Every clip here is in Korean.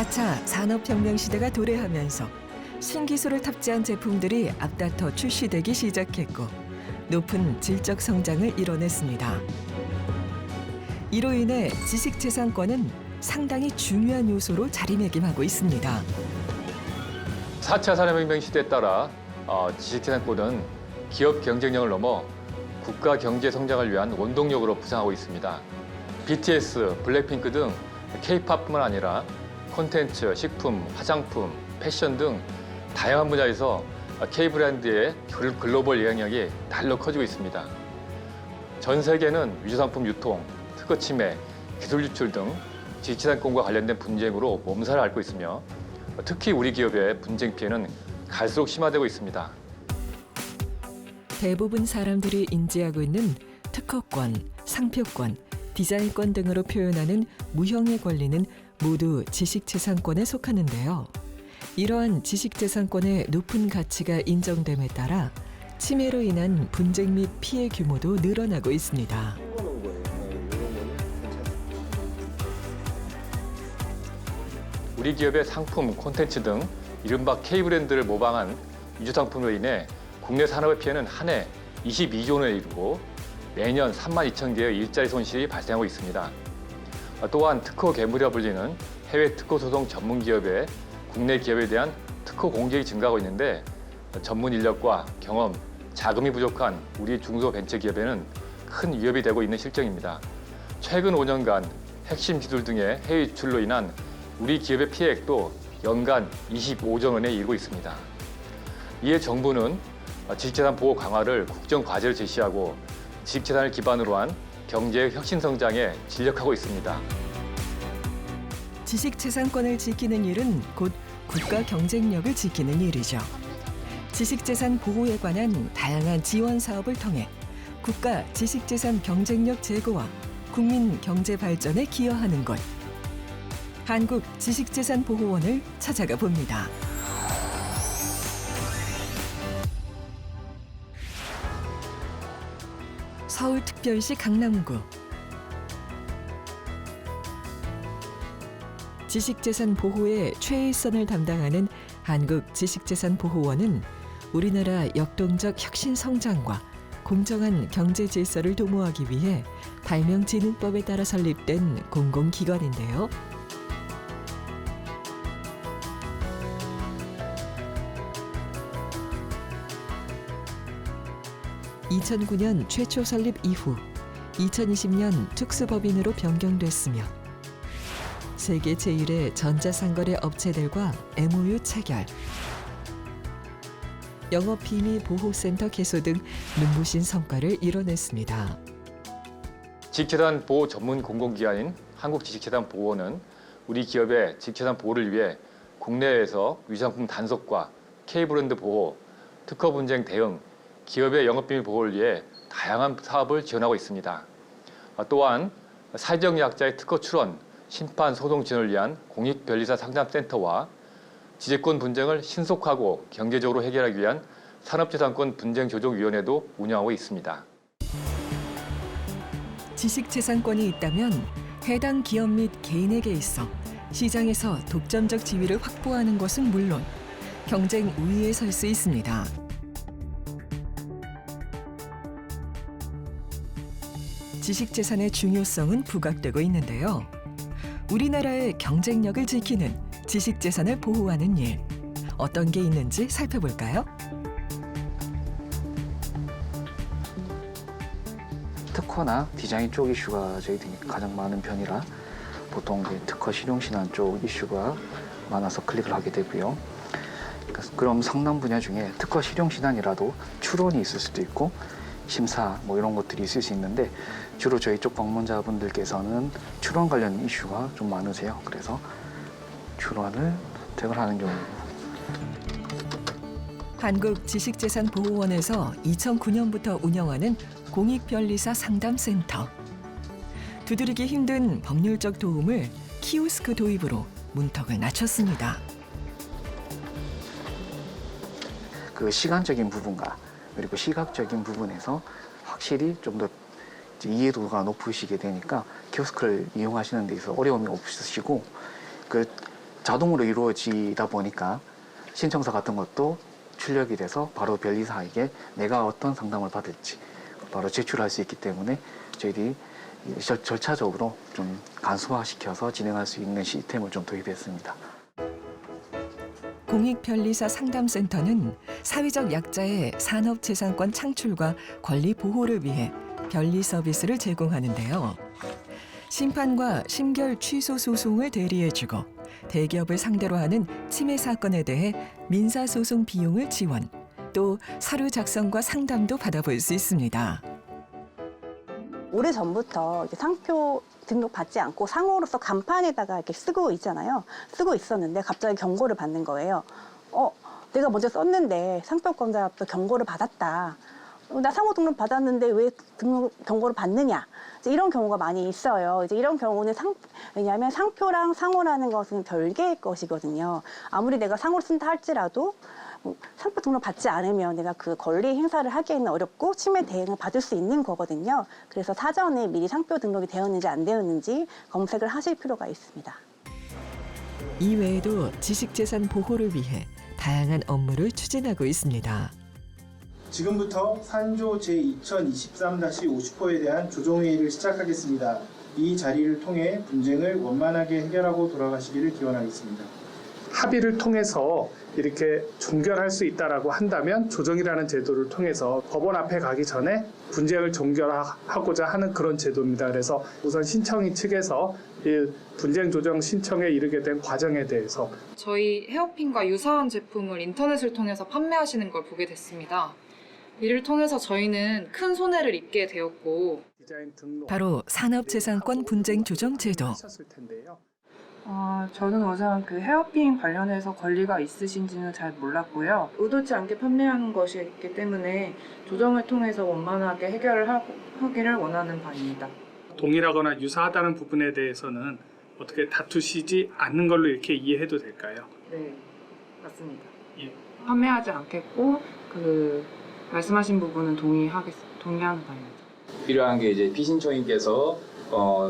4차 산업혁명 시대가 도래하면서 신기술을 탑재한 제품들이 앞다퉈 출시되기 시작했고 높은 질적 성장을 이뤄냈습니다. 이로 인해 지식재산권은 상당히 중요한 요소로 자리매김하고 있습니다. 4차 산업혁명 시대에 따라 지식재산권은 기업 경쟁력을 넘어 국가 경제 성장을 위한 원동력으로 부상하고 있습니다. BTS, 블랙핑크 등 K-팝뿐만 아니라 콘텐츠, 식품, 화장품, 패션 등 다양한 분야에서 K-브랜드의 글로벌 영향력이 날로 커지고 있습니다. 전 세계는 위조상품 유통, 특허 침해, 기술 유출 등 지식재산권과 관련된 분쟁으로 몸살을 앓고 있으며 특히 우리 기업의 분쟁 피해는 갈수록 심화되고 있습니다. 대부분 사람들이 인지하고 있는 특허권, 상표권, 디자인권 등으로 표현하는 무형의 권리는 모두 지식재산권에 속하는데요. 이러한 지식재산권의 높은 가치가 인정됨에 따라 침해로 인한 분쟁 및 피해 규모도 늘어나고 있습니다. 우리 기업의 상품, 콘텐츠 등 이른바 K브랜드를 모방한 위조상품으로 인해 국내 산업의 피해는 한 해 22조 원에 이르고 매년 3만 2천 개의 일자리 손실이 발생하고 있습니다. 또한 특허 괴물이라 불리는 해외 특허 소송 전문 기업의 국내 기업에 대한 특허 공격이 증가하고 있는데 전문 인력과 경험, 자금이 부족한 우리 중소벤처기업에는 큰 위협이 되고 있는 실정입니다. 최근 5년간 핵심 기술 등의 해외 유출로 인한 우리 기업의 피해액도 연간 25조 원에 이르고 있습니다. 이에 정부는 지식재산 보호 강화를 국정과제로 제시하고 지식재산을 기반으로 한 경제의 혁신 성장에 진력하고 있습니다. 지식재산권을 지키는 일은 곧 국가 경쟁력을 지키는 일이죠. 지식재산 보호에 관한 다양한 지원 사업을 통해 국가 지식재산 경쟁력 제고와 국민 경제 발전에 기여하는 것. 한국 지식재산보호원을 찾아가 봅니다. 서울특별시 강남구. 지식재산 보호의 최일선을 담당하는 한국 지식재산보호원은 우리나라 역동적 혁신 성장과 공정한 경제 질서를 도모하기 위해 발명진흥법에 따라 설립된 공공기관인데요. 2009년 최초 설립 이후 2020년 특수법인으로 변경됐으며 세계 제1의 전자상거래 업체들과 MOU 체결, 영업비밀보호센터 개소 등 눈부신 성과를 이뤄냈습니다. 지식재산 보호 전문 공공기관인 한국지식재산보호원은 우리 기업의 지식재산 보호를 위해 국내외에서 위조상품 단속과 K브랜드 보호, 특허 분쟁 대응, 기업의 영업비밀 보호를 위해 다양한 사업을 지원하고 있습니다. 또한 사회적 약자의 특허 출원, 심판, 소송 지원을 위한 공익변리사 상담센터와 지재권 분쟁을 신속하고 경제적으로 해결하기 위한 산업재산권 분쟁조정위원회도 운영하고 있습니다. 지식재산권이 있다면 해당 기업 및 개인에게 있어 시장에서 독점적 지위를 확보하는 것은 물론 경쟁 우위에 설 수 있습니다. 지식재산의 중요성은 부각되고 있는데요. 우리나라의 경쟁력을 지키는 지식재산을 보호하는 일, 어떤 게 있는지 살펴볼까요? 특허나 디자인 쪽 이슈가 저희들이 가장 많은 편이라 보통 특허 실용신안 쪽 이슈가 많아서 클릭을 하게 되고요. 그럼 상당 분야 중에 특허 실용신안이라도 추론이 있을 수도 있고 심사 이런 것들이 있을 수 있는데 주로 저희 쪽 방문자분들께서는 추론 관련 이슈가 좀 많으세요. 그래서 추론을 대응하는 경우입니다. 한국지식재산보호원에서 2009년부터 운영하는 공익변리사 상담센터. 두드리기 힘든 법률적 도움을 키오스크 도입으로 문턱을 낮췄습니다. 그 시간적인 부분과 그리고 시각적인 부분에서 확실히 좀 더 이해도가 높으시게 되니까 키오스크를 이용하시는 데 있어서 어려움이 없으시고 그 자동으로 이루어지다 보니까 신청서 같은 것도 출력이 돼서 바로 변리사에게 내가 어떤 상담을 받을지 바로 제출할 수 있기 때문에 저희들이 절차적으로 좀 간소화시켜서 진행할 수 있는 시스템을 좀 도입했습니다. 공익변리사 상담센터는 사회적 약자의 산업재산권 창출과 권리 보호를 위해 변리 서비스를 제공하는데요. 심판과 심결 취소 소송을 대리해주고 대기업을 상대로 하는 침해 사건에 대해 민사소송 비용을 지원, 또 서류 작성과 상담도 받아볼 수 있습니다. 오래전부터 상표 등록 받지 않고 상호로서 간판에다가 이렇게 쓰고 있잖아요. 쓰고 있었는데 갑자기 경고를 받는 거예요. 내가 먼저 썼는데 상표권자로부터 경고를 받았다. 나 상호 등록 받았는데 왜 등록 경고를 받느냐. 이제 이런 경우가 많이 있어요. 이제 이런 경우는 왜냐하면 상표랑 상호라는 것은 별개의 것이거든요. 아무리 내가 상호를 쓴다 할지라도 상표 등록 받지 않으면 내가 그 권리 행사를 하기에는 어렵고 침해 대응을 받을 수 있는 거거든요. 그래서 사전에 미리 상표 등록이 되었는지 안 되었는지 검색을 하실 필요가 있습니다. 이외에도 지식재산 보호를 위해 다양한 업무를 추진하고 있습니다. 지금부터 산조 제2023-50호에 대한 조정회의를 시작하겠습니다. 이 자리를 통해 분쟁을 원만하게 해결하고 돌아가시기를 기원하겠습니다. 합의를 통해서 이렇게 종결할 수 있다라고 한다면 조정이라는 제도를 통해서 법원 앞에 가기 전에 분쟁을 종결하고자 하는 그런 제도입니다. 그래서 우선 신청인 측에서 이 분쟁 조정 신청에 이르게 된 과정에 대해서 저희 헤어핀과 유사한 제품을 인터넷을 통해서 판매하시는 걸 보게 됐습니다. 이를 통해서 저희는 큰 손해를 입게 되었고 디자인 등록 바로 산업재산권 분쟁 조정 제도. 하셨을 텐데요. 저는 우선 그 헤어핀 관련해서 권리가 있으신지는 잘 몰랐고요. 의도치 않게 판매하는 것이기 때문에 조정을 통해서 원만하게 해결을 하기를 원하는 바입니다. 동일하거나 유사하다는 부분에 대해서는 어떻게 다투시지 않는 걸로 이렇게 이해해도 될까요? 네, 맞습니다. 예. 판매하지 않겠고 말씀하신 부분은 동의하는 바입니다. 필요한 게 이제 피신청인께서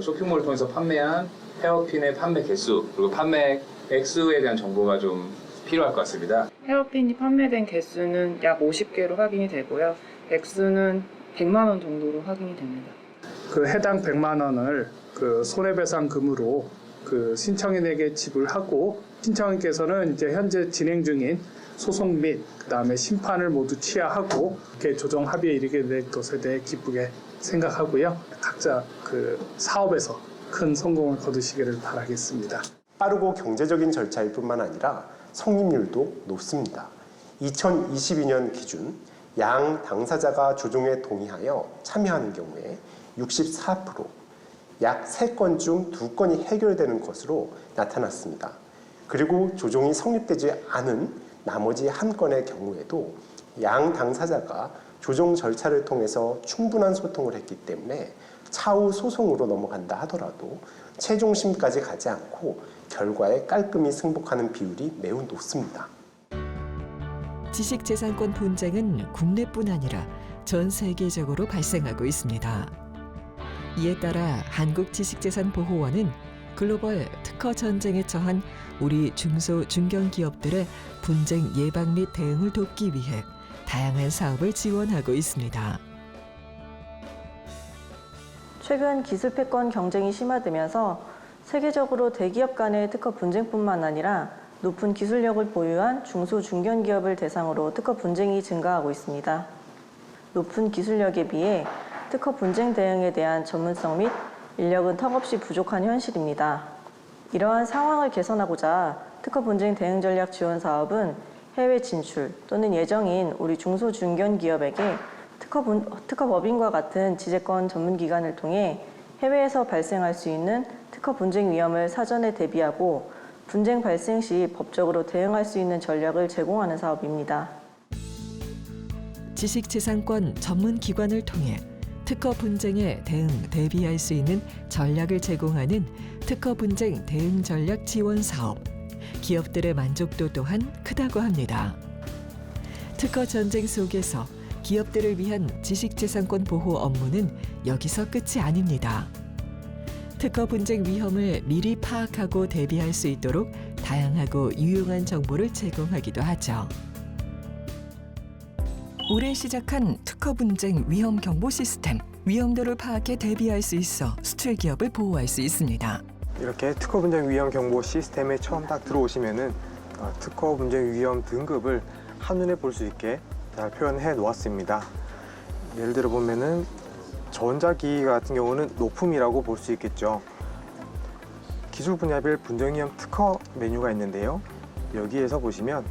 쇼핑몰을 통해서 판매한 헤어핀의 판매 개수 그리고 판매 액수에 대한 정보가 좀 필요할 것 같습니다. 헤어핀이 판매된 개수는 약 50개로 확인이 되고요. 액수는 100만 원 정도로 확인이 됩니다. 그 해당 100만 원을 그 손해배상금으로 그 신청인에게 지불하고 신청인께서는 이제 현재 진행 중인 소송 및 그다음에 심판을 모두 취하하고 이렇게 조정 합의에 이르게 될 것에 대해 기쁘게 생각하고요. 각자 그 사업에서 큰 성공을 거두시기를 바라겠습니다. 빠르고 경제적인 절차일 뿐만 아니라 성립률도 높습니다. 2022년 기준 양 당사자가 조정에 동의하여 참여하는 경우에 64%, 약 3건 중 2건이 해결되는 것으로 나타났습니다. 그리고 조정이 성립되지 않은 나머지 1건의 경우에도 양 당사자가 조정 절차를 통해서 충분한 소통을 했기 때문에 차후 소송으로 넘어간다 하더라도 최종심까지 가지 않고 결과에 깔끔히 승복하는 비율이 매우 높습니다. 지식재산권 분쟁은 국내뿐 아니라 전 세계적으로 발생하고 있습니다. 이에 따라 한국지식재산보호원은 글로벌 특허 전쟁에 처한 우리 중소 중견기업들의 분쟁 예방 및 대응을 돕기 위해 다양한 사업을 지원하고 있습니다. 최근 기술 패권 경쟁이 심화되면서 세계적으로 대기업 간의 특허 분쟁뿐만 아니라 높은 기술력을 보유한 중소 중견기업을 대상으로 특허 분쟁이 증가하고 있습니다. 높은 기술력에 비해 특허 분쟁 대응에 대한 전문성 및 인력은 턱없이 부족한 현실입니다. 이러한 상황을 개선하고자 특허 분쟁 대응 전략 지원 사업은 해외 진출 또는 예정인 우리 중소 중견기업에게 특허법인과 같은 지재권 전문기관을 통해 해외에서 발생할 수 있는 특허 분쟁 위험을 사전에 대비하고 분쟁 발생 시 법적으로 대응할 수 있는 전략을 제공하는 사업입니다. 지식재산권 전문기관을 통해 특허 분쟁에 대비할 수 있는 전략을 제공하는 특허 분쟁 대응 전략 지원 사업. 기업들의 만족도 또한 크다고 합니다. 특허 전쟁 속에서 기업들을 위한 지식재산권 보호 업무는 여기서 끝이 아닙니다. 특허 분쟁 위험을 미리 파악하고 대비할 수 있도록 다양하고 유용한 정보를 제공하기도 하죠. 올해 시작한 특허 분쟁 위험 경보 시스템, 위험도를 파악해 대비할 수 있어 수출 기업을 보호할 수 있습니다. 이렇게 특허 분쟁 위험 경보 시스템에 처음 딱 들어오시면은 특허 분쟁 위험 등급을 한눈에 볼 수 있게 잘 표현해 놓았습니다. 예를 들어 보면은 전자기기 같은 경우는 높음이라고 볼 수 있겠죠. 기술 분야별 분쟁 위험 특허 메뉴가 있는데요. 여기에서 보시면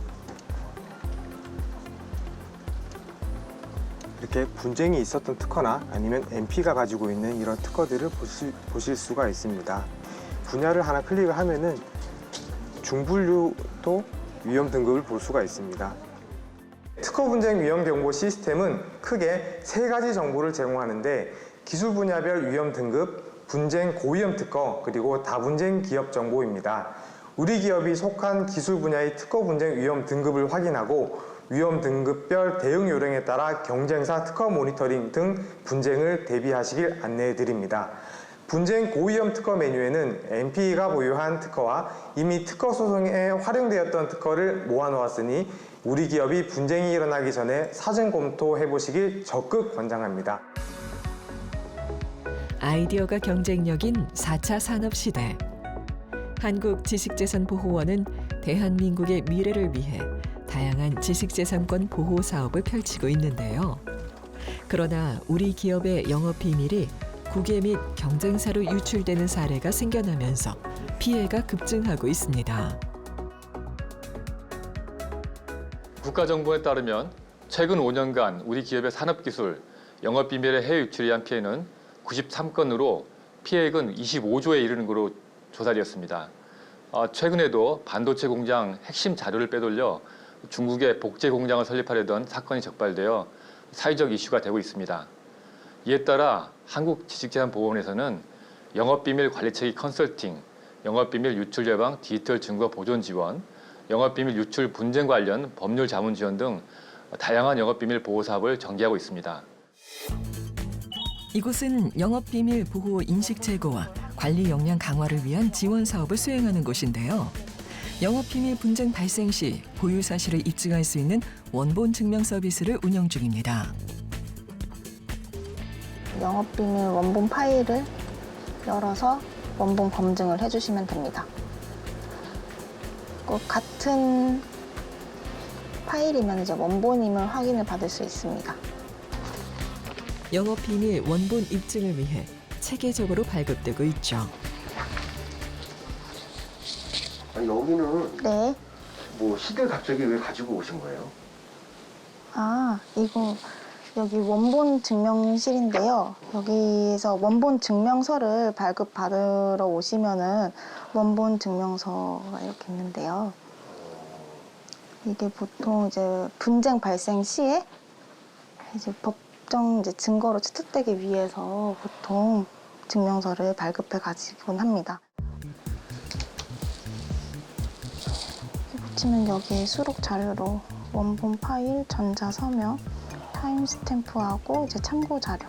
이렇게 분쟁이 있었던 특허나 아니면 MP가 가지고 있는 이런 특허들을 보실 수가 있습니다. 분야를 하나 클릭을 하면은 중분류도 위험 등급을 볼 수가 있습니다. 특허 분쟁 위험 경보 시스템은 크게 3가지 정보를 제공하는데 기술 분야별 위험 등급, 분쟁 고위험 특허, 그리고 다분쟁 기업 정보입니다. 우리 기업이 속한 기술 분야의 특허 분쟁 위험 등급을 확인하고 위험 등급별 대응 요령에 따라 경쟁사 특허 모니터링 등 분쟁을 대비하시길 안내해 드립니다. 분쟁 고위험 특허 메뉴에는 MP가 보유한 특허와 이미 특허 소송에 활용되었던 특허를 모아놓았으니 우리 기업이 분쟁이 일어나기 전에 사전 검토해 보시길 적극 권장합니다. 아이디어가 경쟁력인 4차 산업시대. 한국지식재산보호원은 대한민국의 미래를 위해 다양한 지식재산권 보호 사업을 펼치고 있는데요. 그러나 우리 기업의 영업 비밀이 국외 및 경쟁사로 유출되는 사례가 생겨나면서 피해가 급증하고 있습니다. 국가정보에 따르면 최근 5년간 우리 기업의 산업기술, 영업비밀의 해외 유출에 의한 피해는 93건으로 피해액은 25조에 이르는 것으로 조사되었습니다. 최근에도 반도체 공장 핵심 자료를 빼돌려 중국의 복제 공장을 설립하려던 사건이 적발되어 사회적 이슈가 되고 있습니다. 이에 따라 한국지식재산보호원에서는 영업비밀 관리체계 컨설팅, 영업비밀 유출 예방 디지털 증거 보존 지원, 영업비밀 유출 분쟁 관련 법률 자문 지원 등 다양한 영업비밀 보호 사업을 전개하고 있습니다. 이곳은 영업비밀 보호 인식 제고와 관리 역량 강화를 위한 지원 사업을 수행하는 곳인데요. 영업비밀 분쟁 발생 시 보유 사실을 입증할 수 있는 원본 증명 서비스를 운영 중입니다. 영업비밀 원본 파일을 열어서 원본 검증을 해주시면 됩니다. 꼭 같은 파일이면 이제 원본임을 확인을 받을 수 있습니다. 영업비밀 원본 입증을 위해 체계적으로 발급되고 있죠. 아니, 여기는 네. 뭐 시들 갑자기 왜 가지고 오신 거예요? 이거 여기 원본 증명실인데요. 여기서 원본 증명서를 발급받으러 오시면은 원본 증명서가 이렇게 있는데요. 이게 보통 이제 분쟁 발생 시에 이제 법정 이제 증거로 채택되기 위해서 보통 증명서를 발급해 가지곤 합니다. 보시면 여기 수록 자료로 원본 파일, 전자 서명, 타임 스탬프하고 이제 참고 자료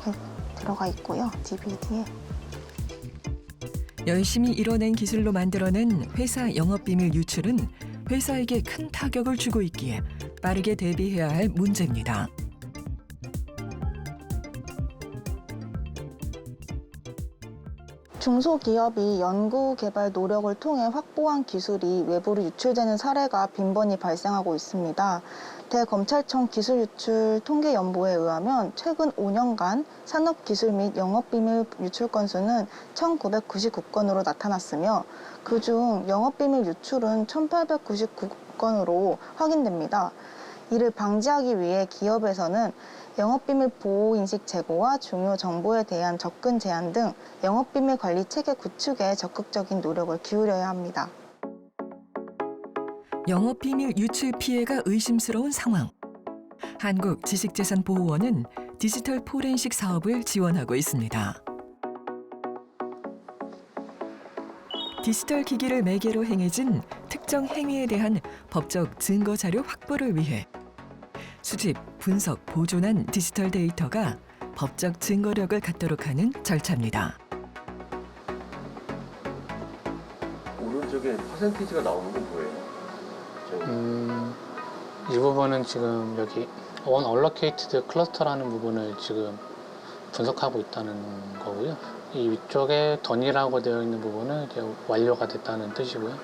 이렇게 들어가 있고요. DVD에. 열심히 이뤄낸 기술로 만들어낸 회사 영업비밀 유출은 회사에게 큰 타격을 주고 있기에 빠르게 대비해야 할 문제입니다. 중소기업이 연구개발 노력을 통해 확보한 기술이 외부로 유출되는 사례가 빈번히 발생하고 있습니다. 대검찰청 기술유출 통계연보에 의하면 최근 5년간 산업기술 및 영업비밀 유출 건수는 1,999건으로 나타났으며 그중 영업비밀 유출은 1,899건으로 확인됩니다. 이를 방지하기 위해 기업에서는 영업비밀 보호인식 제고와 중요 정보에 대한 접근 제한 등 영업비밀 관리 체계 구축에 적극적인 노력을 기울여야 합니다. 영업비밀 유출 피해가 의심스러운 상황. 한국지식재산보호원은 디지털 포렌식 사업을 지원하고 있습니다. 디지털 기기를 매개로 행해진 특정 행위에 대한 법적 증거 자료 확보를 위해 수집, 분석, 보존한 디지털 데이터가 법적 증거력을 갖도록 하는 절차입니다. 오른쪽에 퍼센티지가 나오는 건 뭐예요? 이 부분은 지금 여기 언얼로케이티드 클러스터라는 부분을 지금 분석하고 있다는 거고요. 이 위쪽에 던이라고 되어 있는 부분은 이제 완료가 됐다는 뜻이고요.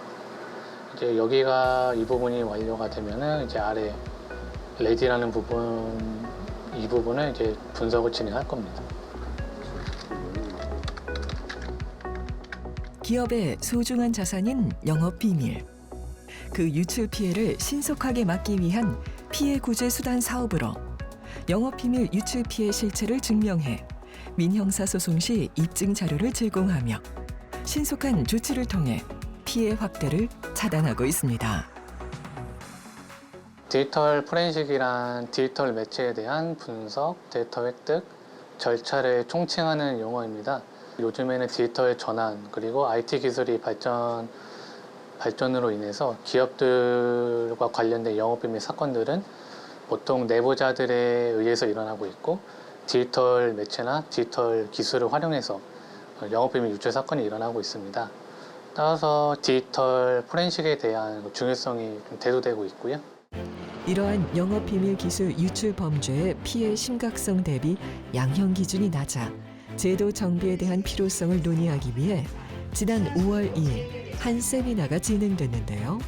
이제 여기가 이 부분이 완료가 되면은 이제 아래 레디라는 부분, 이 부분을 이제 분석을 진행할 겁니다. 기업의 소중한 자산인 영업 비밀. 그 유출 피해를 신속하게 막기 위한 피해 구제 수단 사업으로 영업 비밀 유출 피해 실체를 증명해 민형사 소송 시 입증 자료를 제공하며 신속한 조치를 통해 피해 확대를 차단하고 있습니다. 디지털 포렌식이란 디지털 매체에 대한 분석, 데이터 획득, 절차를 총칭하는 용어입니다. 요즘에는 디지털 전환 그리고 IT 기술이 발전으로 인해서 기업들과 관련된 영업비밀 사건들은 보통 내부자들에 의해서 일어나고 있고 디지털 매체나 디지털 기술을 활용해서 영업비밀 유출 사건이 일어나고 있습니다. 따라서 디지털 포렌식에 대한 중요성이 좀 대두되고 있고요. 이러한 영업 비밀 기술 유출 범죄의 피해 심각성 대비 양형 기준이 낮아 제도 정비에 대한 필요성을 논의하기 위해 지난 5월 2일 한 세미나가 진행됐는데요.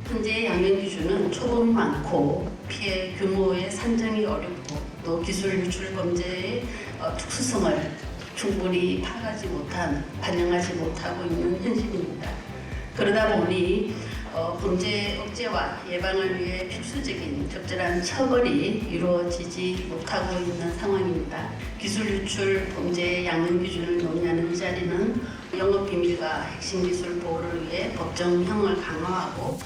현재 양형 기준은 초범이 많고 피해 규모의 산정이 어렵고 또 기술 유출 범죄의 특수성을 충분히 반영하지 못하고 있는 현실입니다. 그러다 보니 범죄 억제와 예방을 위해 필수적인 적절한 처벌이 이루어지지 못하고 있는 상황입니다. 기술 유출 범죄의 양형 기준을 논의하는 이 자리는 영업 비밀과 핵심 기술 보호를 위해 법정형을 강화하고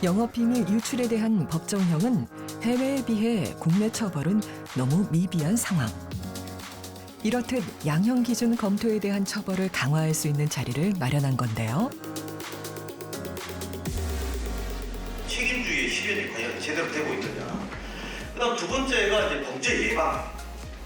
영업 비밀 유출에 대한 법정형은 해외에 비해 국내 처벌은 너무 미비한 상황. 이렇듯 양형 기준 검토에 대한 처벌을 강화할 수 있는 자리를 마련한 건데요. 책임주의 실현이 과연 제대로 되고 있느냐. 그다음 두 번째가 이제 범죄 예방.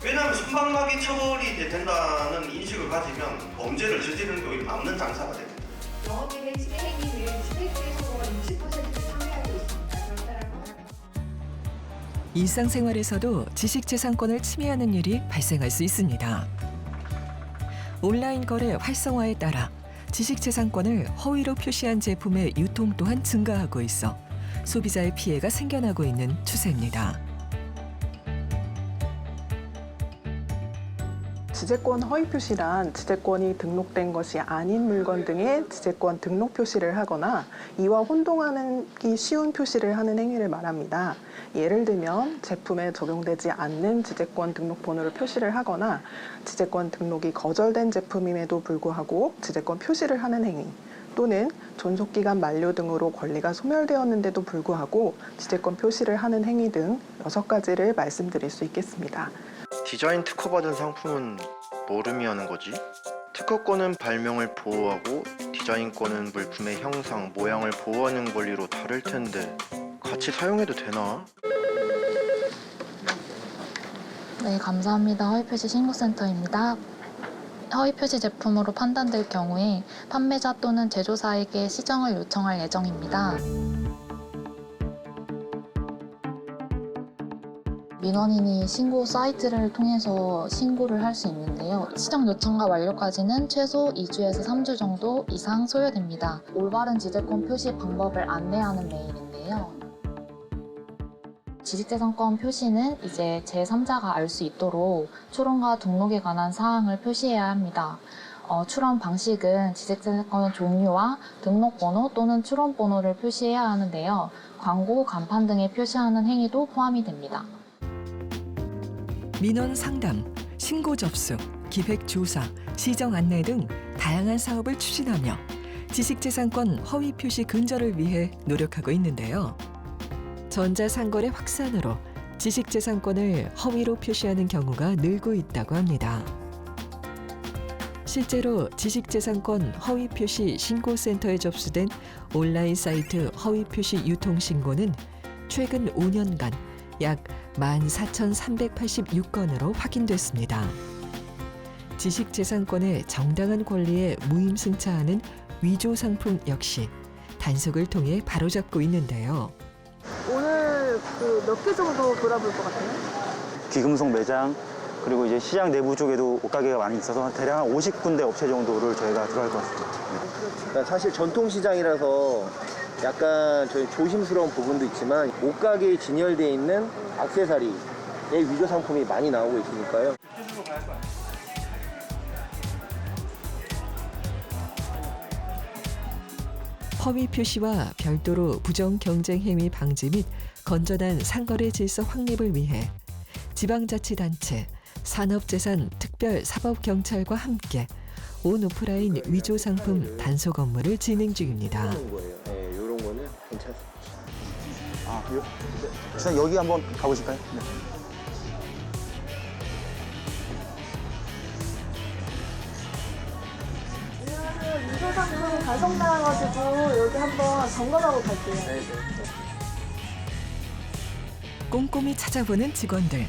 왜냐하면 손방망이 처벌이 이제 된다는 인식을 가지면 범죄를 저지르는 게 오히려 막는 장사가 됩니다. 영업비밀 침해 행위를 주택수의 소득을 60%를 상회하고 있습니다. 일상생활에서도 지식재산권을 침해하는 일이 발생할 수 있습니다. 온라인 거래 활성화에 따라 지식재산권을 허위로 표시한 제품의 유통 또한 증가하고 있어 소비자의 피해가 생겨나고 있는 추세입니다. 지재권 허위 표시란 지재권이 등록된 것이 아닌 물건 등의 지재권 등록 표시를 하거나 이와 혼동하기 쉬운 표시를 하는 행위를 말합니다. 예를 들면 제품에 적용되지 않는 지재권 등록번호를 표시를 하거나 지재권 등록이 거절된 제품임에도 불구하고 지재권 표시를 하는 행위, 또는 존속기간 만료 등으로 권리가 소멸되었는데도 불구하고 지재권 표시를 하는 행위 등 6가지를 말씀드릴 수 있겠습니다. 디자인 특허받은 상품은 뭘 의미하는 거지? 특허권은 발명을 보호하고 디자인권은 물품의 형상, 모양을 보호하는 권리로 다를 텐데 같이 사용해도 되나? 네, 감사합니다. 허위표시 신고센터입니다. 허위표시 제품으로 판단될 경우에 판매자 또는 제조사에게 시정을 요청할 예정입니다. 민원인이 신고 사이트를 통해서 신고를 할 수 있는데요. 시정 요청과 완료까지는 최소 2주에서 3주 정도 이상 소요됩니다. 올바른 지재권 표시 방법을 안내하는 메일인데요. 지식재산권 표시는 이제 제3자가 알 수 있도록 출원과 등록에 관한 사항을 표시해야 합니다. 출원 방식은 지식재산권 종류와 등록번호 또는 출원번호를 표시해야 하는데요. 광고, 간판 등에 표시하는 행위도 포함이 됩니다. 민원 상담, 신고 접수, 기획 조사, 시정 안내 등 다양한 사업을 추진하며 지식재산권 허위 표시 근절을 위해 노력하고 있는데요. 전자상거래 확산으로 지식재산권을 허위로 표시하는 경우가 늘고 있다고 합니다. 실제로 지식재산권 허위 표시 신고센터에 접수된 온라인 사이트 허위 표시 유통 신고는 최근 5년간 약 14,386건으로 확인됐습니다. 지식재산권의 정당한 권리에 무임승차하는 위조 상품 역시 단속을 통해 바로잡고 있는데요. 오늘 몇 개 정도 돌아볼 것 같아요? 귀금속 매장 그리고 이제 시장 내부 쪽에도 옷가게가 많이 있어서 대략 한 50군데 업체 정도를 저희가 들어갈 것 같습니다. 그러니까 사실 전통시장이라서 약간 저희 조심스러운 부분도 있지만 옷가게에 진열되어 있는 액세서리의 위조 상품이 많이 나오고 있으니까요. 허위 표시와 별도로 부정 경쟁 행위 방지 및 건전한 상거래 질서 확립을 위해 지방자치단체, 산업재산 특별사법경찰과 함께 온 오프라인 위조 상품 단속 업무를 진행 중입니다. 네, 이런 거는 괜찮습니다. 일단 여기 한번 가보실까요? 네. 위조 상품 단속당해가지고 여기 한번 점검하고 갈게요. 꼼꼼히 찾아보는 직원들.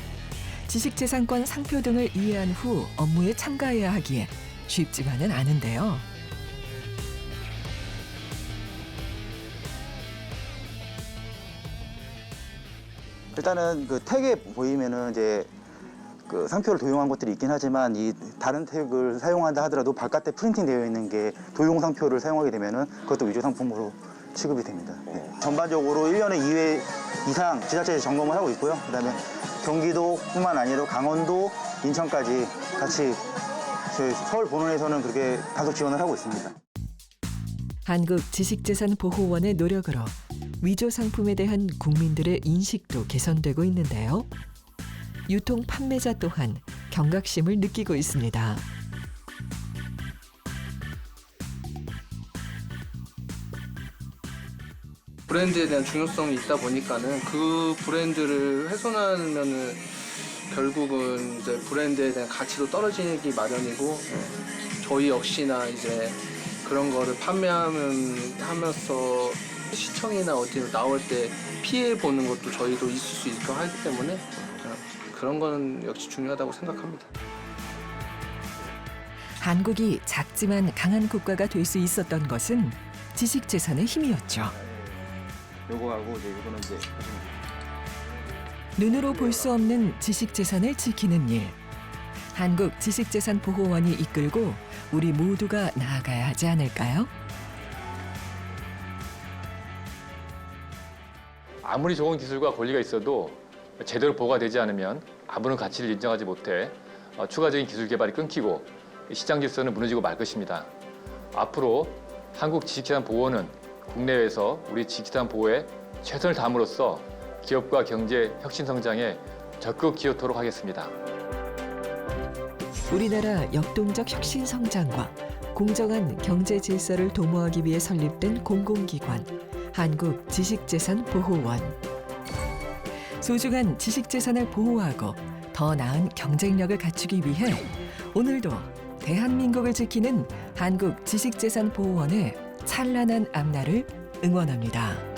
지식재산권 상표 등을 이해한 후 업무에 참가해야 하기에 쉽지만은 않은데요. 일단은 그 태그에 보이면은 이제 그 상표를 도용한 것들이 있긴 하지만 이 다른 태그를 사용한다 하더라도 바깥에 프린팅 되어 있는 게 도용 상표를 사용하게 되면은 그것도 위조 상품으로 취급이 됩니다. 네. 전반적으로 1년에 2회 이상 지자체에서 점검을 하고 있고요. 그다음에 경기도뿐만 아니라 강원도, 인천까지 같이 저희 서울 본원에서는 그렇게 단속 지원을 하고 있습니다. 한국지식재산보호원의 노력으로 위조 상품에 대한 국민들의 인식도 개선되고 있는데요. 유통 판매자 또한 경각심을 느끼고 있습니다. 브랜드에 대한 중요성이 있다 보니까는 그 브랜드를 훼손하면은 결국은 이제 브랜드에 대한 가치도 떨어지기 마련이고 저희 역시나 이제 그런 거를 판매하면서 시청이나 어디 나올 때 피해 보는 것도 저희도 있을 수 있고 하기 때문에 그런 거는 역시 중요하다고 생각합니다. 한국이 작지만 강한 국가가 될 수 있었던 것은 지식재산의 힘이었죠. 요거하고 이제 이거는 이제 눈으로 볼 수 없는 지식재산을 지키는 일. 한국지식재산보호원이 이끌고 우리 모두가 나아가야 하지 않을까요? 아무리 좋은 기술과 권리가 있어도 제대로 보호가 되지 않으면 아무런 가치를 인정하지 못해 추가적인 기술 개발이 끊기고 시장 질서는 무너지고 말 것입니다. 앞으로 한국지식재산보호원은 국내외에서 우리 지식재산 보호에 최선을 다함으로써 기업과 경제 혁신 성장에 적극 기여토록 하겠습니다. 우리나라 역동적 혁신 성장과 공정한 경제 질서를 도모하기 위해 설립된 공공기관 한국지식재산보호원. 소중한 지식재산을 보호하고 더 나은 경쟁력을 갖추기 위해 오늘도 대한민국을 지키는 한국지식재산보호원의 찬란한 앞날을 응원합니다.